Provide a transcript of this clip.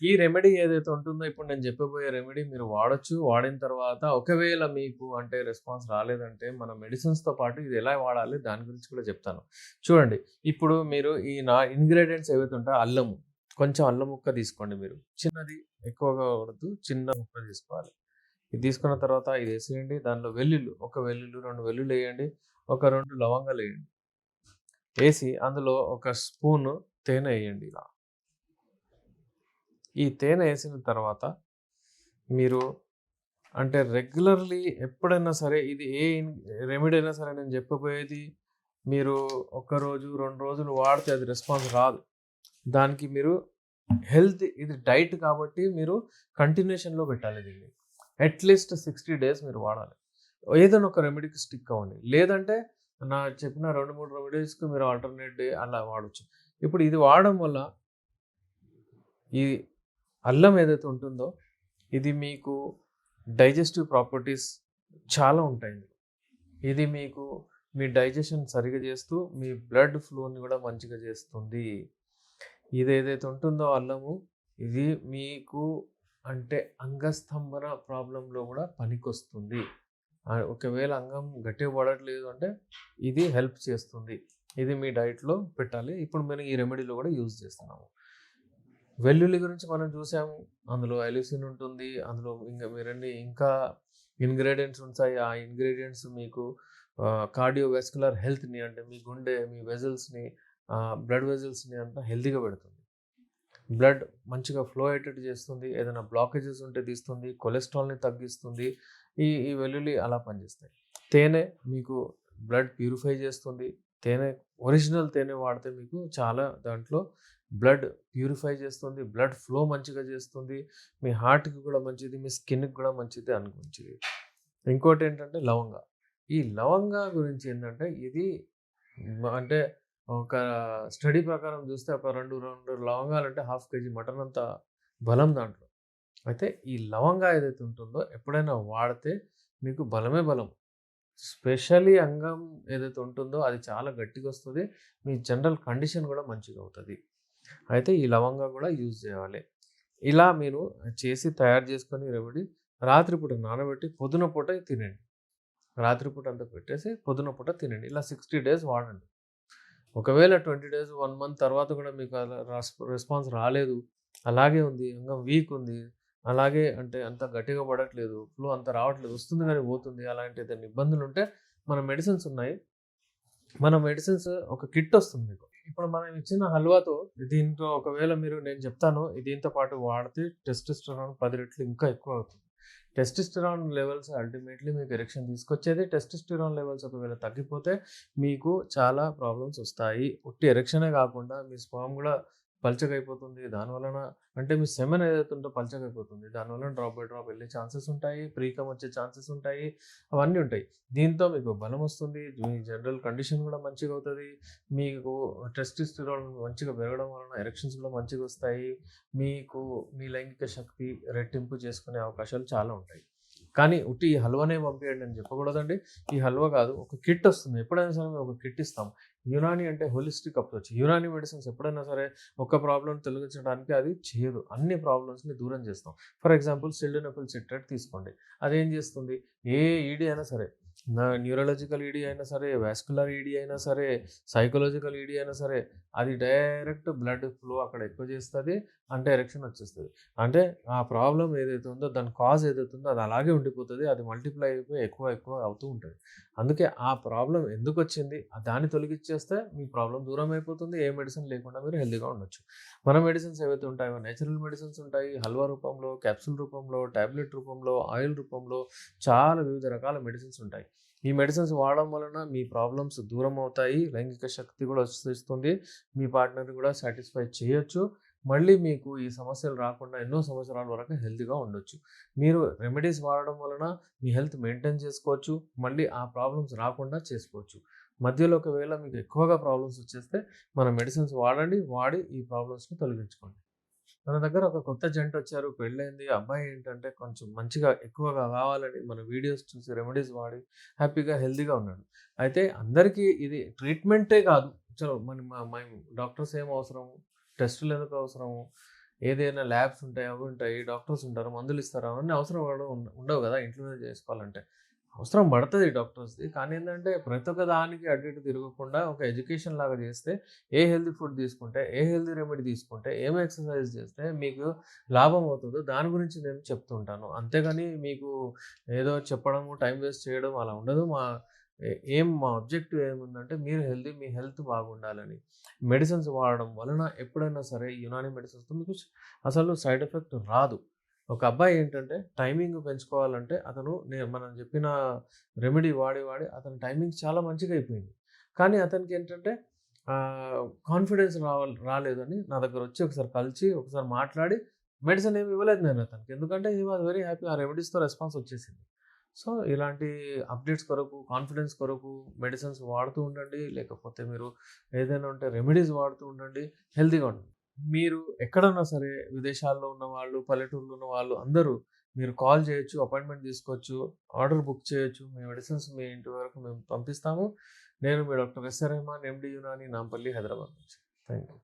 ఈ రెమెడీ ఏదైతే ఉంటుందో ఇప్పుడు నేను చెప్పబోయే రెమెడీ మీరు వాడొచ్చు. వాడిన తర్వాత ఒకవేళ మీకు అంటే రెస్పాన్స్ రాలేదంటే మన మెడిసిన్స్‌తో పాటు ఇది ఎలా వాడాలి దాని గురించి కూడా చెప్తాను. చూడండి ఇప్పుడు మీరు ఈ ఇంగ్రీడియెంట్స్ ఏవైతే ఉంటాయో అల్లము, కొంచెం అల్లం ముక్క తీసుకోండి మీరు. చిన్నది ఎక్కువగా వద్దు. చిన్న ముక్క తీసుకోవాలి. ఇది తీసుకున్న తర్వాత ఇదేసేయండి. దానిలో వెల్లుల్లి, ఒక వెల్లుల్లి, 2 వెల్లుల్లేయండి. ఒక 2 లవంగాలేయండి. ఏసి అందులో ఒక స్పూను తేనె ఎయండి ఇలా. ఈ తేనె ఏసిన తర్వాత మీరు అంటే రెగ్యులర్‌లీ ఎప్పుడైనా సరే ఇది రెమెడీ అయినా సరే నేను చెప్పబోయేది మీరు ఒక్కరోజు, 2 రోజులు వాడితే అది రెస్పాన్స్ రాదు. దానికి మీరు ఇది డైట్ కాబట్టి మీరు కంటిన్యూషన్‌లో పెట్టాలి దీన్ని. అట్‌లీస్ట్ 60 డేస్ మీరు వాడాలి. ఏదైనా ఒక రెమెడీకి స్టిక్ అవ్వండి. లేదంటే చెప్పిన 2, 3 రెమెడీస్‌కి మీరు ఆల్టర్‌నేట్ డే అలా వాడొచ్చు. ఇప్పుడు ఇది వాడడం వల్ల ఈ అల్లం ఏదైతే ఉంటుందో ఇది మీకు డైజెస్టివ్ ప్రాపర్టీస్ చాలా ఉంటాయి. ఇది మీకు మీ డైజెషన్ సరిగ్గా చేస్తూ మీ బ్లడ్ ఫ్లోని కూడా మంచిగా చేస్తుంది. ఇదేదైతే ఉంటుందో అల్లము ఇది మీకు అంటే అంగస్తంభన ప్రాబ్లంలో కూడా పనికొస్తుంది. ఒకవేళ అంగం గట్టిగా పడట్లేదు అంటే ఇది హెల్ప్ చేస్తుంది. ఇది మీ డైట్‌లో పెట్టాలి. ఇప్పుడు మనం ఈ రెమెడీలో కూడా యూజ్ చేస్తున్నాము. వెల్లుల్లి గురించి మనం చూసాము. అందులో అలిసిన్ ఉంటుంది. అందులో ఇంకా ఇంగ్రీడియెంట్స్ ఉంటాయి. ఆ ఇంగ్రీడియెంట్స్ మీకు కార్డియోవాస్కులర్ హెల్త్‌ని అంటే మీ గుండె, మీ వెజల్స్‌ని బ్లడ్ వెజల్స్‌ని అంతా హెల్తీగా పెడుతుంది. బ్లడ్ మంచిగా ఫ్లో అయ్యేటట్టు చేస్తుంది. ఏదైనా బ్లాకేజెస్ ఉంటే తీస్తుంది. కొలెస్ట్రాల్‌ని తగ్గిస్తుంది. ఈ వెల్లుల్లి అలా పనిచేస్తాయి. తేనె మీకు బ్లడ్ ప్యూరిఫై చేస్తుంది. ఒరిజినల్ తేనె వాడితే మీకు చాలా దాంట్లో బ్లడ్ ప్యూరిఫై చేస్తుంది. బ్లడ్ ఫ్లో మంచిగా చేస్తుంది. మీ హార్ట్‌కి కూడా మంచిది. మీ స్కిన్‌కి కూడా మంచిది మంచిది. ఇంకోటేంటంటే లవంగా. ఈ లవంగా గురించి ఏంటంటే ఇది అంటే ఒక స్టడీ ప్రకారం చూస్తే ఒక 2 లవంగాలంటే హాఫ్ కేజీ మటన్ అంత బలం దాంట్లో. అయితే ఈ లవంగా ఏదైతే ఉంటుందో ఎప్పుడైనా వాడితే మీకు బలమే బలం. స్పెషల్లీ అంగం ఏదైతే ఉంటుందో అది చాలా గట్టిగొస్తది. మీ జనరల్ కండిషన్ కూడా మంచిగవుతది. అయితే ఈ లవంగా కూడా యూజ్ చేయాలి. ఇలా మీరు చేసి తయారు చేసుకొని రెమెడీ రాత్రిపూట నానబెట్టి పొద్దున పూట తినండి. రాత్రిపూట అంతా పెట్టేసి పొద్దున పూట తినండి. ఇలా 60 డేస్ వాడండి. ఒకవేళ 20 డేస్, 1 మంత్ తర్వాత కూడా మీకు అలా రెస్పాన్స్ రాలేదు, అలాగే ఉంది, అంగం వీక్ ఉంది, అలాగే అంటే అంత గట్టిగా పడట్లేదు, ఫ్లో అంత రావట్లేదు, వస్తుంది కానీ పోతుంది, అలాంటి ఏదైనా ఇబ్బందులుంటే మన మెడిసిన్స్ ఉన్నాయి. మన మెడిసిన్స్ ఒక కిట్ వస్తుంది మీకు. ఇప్పుడు మనం ఇచ్చిన హల్వాతో దీంతో ఒకవేళ నేను చెప్తాను దీంతో పాటు వాడితే టెస్టోస్టెరాన్ 10 రెట్లు ఇంకా ఎక్కువ అవుతుంది. టెస్టోస్టెరాన్ లెవెల్స్ అల్టిమేట్లీ మీకు ఎరెక్షన్ తీసుకొచ్చేది. టెస్టోస్టెరాన్ లెవెల్స్ ఒకవేళ తగ్గిపోతే మీకు చాలా ప్రాబ్లమ్స్ వస్తాయి. ఉట్టి ఎరెక్షనే కాకుండా మీ స్పెర్మ్ కూడా పల్చగైపోతుంది. దానివలన అంటే మీ సెమెన్ ఏదైతే ఉందో పల్చగైపోతుంది. దానివల్ల డ్రాప్ బై డ్రాప్ వెళ్ళే ఛాన్సెస్ ఉంటాయి. ప్రీకమ్ వచ్చే ఛాన్సెస్ ఉంటాయి. అవన్నీ ఉంటాయి. దీంతో మీకు బలం వస్తుంది. మీ జనరల్ కండిషన్ కూడా మంచిగా అవుతుంది. మీకు టెస్టోస్టెరాన్ మంచిగా పెరగడం వలన ఎరెక్షన్స్ కూడా మంచిగా వస్తాయి. మీకు మీ లైంగిక శక్తి రెట్టింపు చేసుకునే అవకాశాలు చాలా ఉంటాయి. కానీ ఉట్టి ఈ హల్వానే పంపియండి అని చెప్పకూడదండి. ఈ హల్వా కాదు, ఒక కిట్ వస్తుంది. ఎప్పుడైనా సరే మేము ఒక కిట్ ఇస్తాం. యునాని అంటే హోలిస్టిక్ అప్రోచ్. యునాని మెడిసిన్స్ ఎప్పుడైనా సరే ఒక ప్రాబ్లమ్ తొలగించడానికి అది చేయదు. అన్ని ప్రాబ్లమ్స్‌ని దూరం చేస్తాం. ఫర్ ఎగ్జాంపుల్ సిల్డెనఫిల్ సిట్రేట్ తీసుకోండి. అదేం చేస్తుంది? ఏ ఈడీ అయినా సరే, న్యూరలాజికల్ ఈడీ అయినా సరే, వాస్కులర్ ఈడీ అయినా సరే, సైకలాజికల్ ఈడీ అయినా సరే, అది డైరెక్ట్ బ్లడ్ ఫ్లో అక్కడ ఎక్కువ చేస్తది. అంటే ఎరెక్షన్ వచ్చేస్తది. అంటే ఆ ప్రాబ్లమ్ ఏదైతే ఉందో దాని కాజ్ ఏదైతే ఉందో అది అలాగే ఉండిపోతది. అది మల్టిప్లై అయిపోయి ఎక్కువ అవుతూ ఉంటది. అందుకే ఆ ప్రాబ్లమ్ ఎందుకొచ్చింది? దాన్ని తొలగిచ్చేస్తే మీ ప్రాబ్లమ్ దూరం అయిపోతుంది. ఏ మెడిసిన్ లేకుండా మీరు హెల్తీగా ఉండొచ్చు. మన మెడిసిన్స్ ఏవైతే ఉంటాయో నేచురల్ మెడిసిన్స్ ఉంటాయి. హల్వా రూపంలో, క్యాప్సూల్ రూపంలో, టాబ్లెట్ రూపంలో, ఆయిల్ రూపంలో చాలా వివిధ రకాల మెడిసిన్స్ ఉంటాయి. ఈ మెడిసిన్స్ వాడడం వలన మీ ప్రాబ్లమ్స్ దూరం అవుతాయి. లైంగిక శక్తి కూడా వస్తుంది. మీ పార్ట్నర్‌ని కూడా సాటిస్ఫై చేయొచ్చు. మళ్ళీ మీకు ఈ సమస్యలు రాకుండా ఎన్నో సంవత్సరాల వరకు హెల్తీగా ఉండొచ్చు. మీరు రెమెడీస్ వాడడం వలన మీ హెల్త్ మెయింటైన్ చేసుకోవచ్చు. మళ్ళీ ఆ ప్రాబ్లమ్స్ రాకుండా చేసుకోవచ్చు. మధ్యలో ఒకవేళ మీకు ఎక్కువగా ప్రాబ్లమ్స్ వచ్చేస్తే మన మెడిసిన్స్ వాడి ఈ ప్రాబ్లమ్స్‌ని తొలగించుకోండి. మన దగ్గర ఒక కొత్త జంట వచ్చారు. పెళ్ళైంది. అబ్బాయి ఏంటంటే కొంచెం మంచిగా ఎక్కువగా కావాలని మన వీడియోస్ చూసి రెమెడీస్ వాడి హ్యాపీగా, హెల్తీగా ఉన్నాడు. అయితే అందరికీ ఇది ట్రీట్మెంటే కాదు. చలో మన డాక్టర్స్ ఏం అవసరము? టెస్టులు ఎందుకు అవసరము? ఏదైనా ల్యాబ్స్ ఉంటాయి, అవి ఉంటాయి, డాక్టర్స్ ఉంటారు, మందులు ఇస్తారు. అవన్నీ అవసరం ఉండవు గదా! ఇంట్లోనే చేసుకోవాలంటే. అవసరం పడతది డాక్టర్స్‌ది. కానీ ఏందంటే ప్రతి ఒక్క దానికి అటు ఇటు తిరగకుండా ఒక ఎడ్యుకేషన్ లాగా చేస్తే, ఏ హెల్తీ ఫుడ్ తీసుకుంటే, ఏ హెల్తీ రెమెడీ తీసుకుంటే, ఏం ఎక్సర్సైజ్ చేస్తే మీకు లాభం అవుతదో దాని గురించి నేను చెప్తూ ఉంటాను. అంతేగాని మీకు ఏదో చెప్పడము, టైం వేస్ట్ చేయడం అలా ఉండదు. మా ఆబ్జెక్టివ్ ఏముందంటే మీరు మీ హెల్త్ బాగుండాలని. మెడిసిన్స్ వాడడం వలన ఎప్పుడైనా సరే యునాని మెడిసిన్స్‌తో మీకు అసలు సైడ్ ఎఫెక్ట్ రాదు. ఒక అబ్బాయి ఏంటంటే టైమింగ్ పెంచుకోవాలంటే అతను మనం చెప్పిన రెమెడీ వాడి అతని టైమింగ్ చాలా మంచిగా అయిపోయింది. కానీ అతనికేంటంటే కాన్ఫిడెన్స్ రాలేదని నా దగ్గరొచ్చి ఒకసారి కలిసి, ఒకసారి మాట్లాడి మెడిసిన్ ఏమి ఇవ్వలేదు నేను అతనికి. ఎందుకంటే హి వాస్ వెరీ హ్యాపీ. ఆ రెమెడీస్‌తో రెస్పాన్స్ వచ్చేసింది. సో, ఇలాంటి అప్‌డేట్స్ కొరకు, కాన్ఫిడెన్స్ కొరకు మెడిసిన్స్ వాడుతూ ఉండండి. లేకపోతే మీరు ఏదైనా ఉంటే రెమెడీస్ వాడుతూ ఉండండి. హెల్తీగా ఉండండి. మీరు ఎక్కడున్నా సరే విదేశాల్లో ఉన్నవాళ్ళు, పల్లెటూరులో ఉన్నవాళ్ళు అందరూ మీరు కాల్ చేయొచ్చు, అపాయింట్‌మెంట్ తీసుకోవచ్చు, ఆర్డర్ బుక్ చేయొచ్చు. మీ మెడిసిన్స్ మీ ఇంటి వరకు మేము పంపిస్తాము. నేను మీ డాక్టర్ ఎస్.ఆర్. రెహమాన్, ఎండీ యునాని, నాంపల్లి, హైదరాబాద్ నుంచి. Thank you.